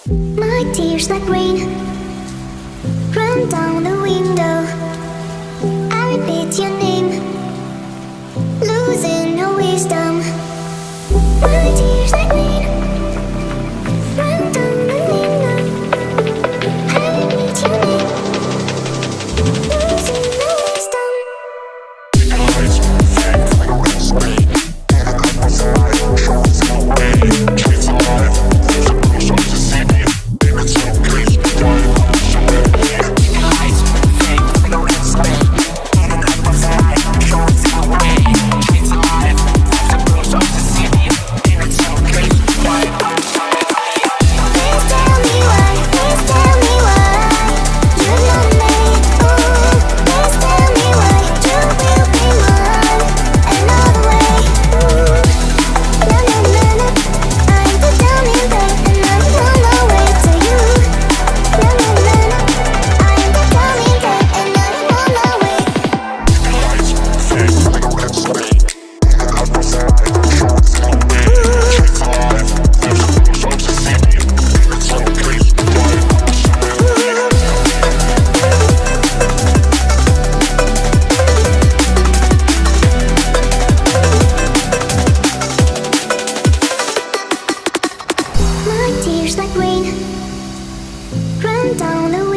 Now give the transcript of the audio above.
My tears like rain run down the window. I repeat your name, losing no wisdom. My tears like rain run down the window. I repeat your name, losing no wisdom. Lights fade like a red screen, and a couple side shows no way. Kids alive, there's a bruise up to see me. Baby, it's so crazy, why I'm showing me. Lights fade like a red screen, and a couple side shows no way. Kids alive, there's a bruise up to see me. Baby, it's so crazy, why I'm showing me. Please tell me why, please tell me why you love me. Ooh, please tell me why you will be mine another way. Ooh, na na na na, I'm the dummy babe and I'm on my way to you. Na na na na, I'm the dummy babe and I'm on my way. Lights fade like a red screen, and a couple side shows no way. Kids alive, there's a bruise up to see me. Baby, it's so crazy, why I'm showing me. My tears like rain run down the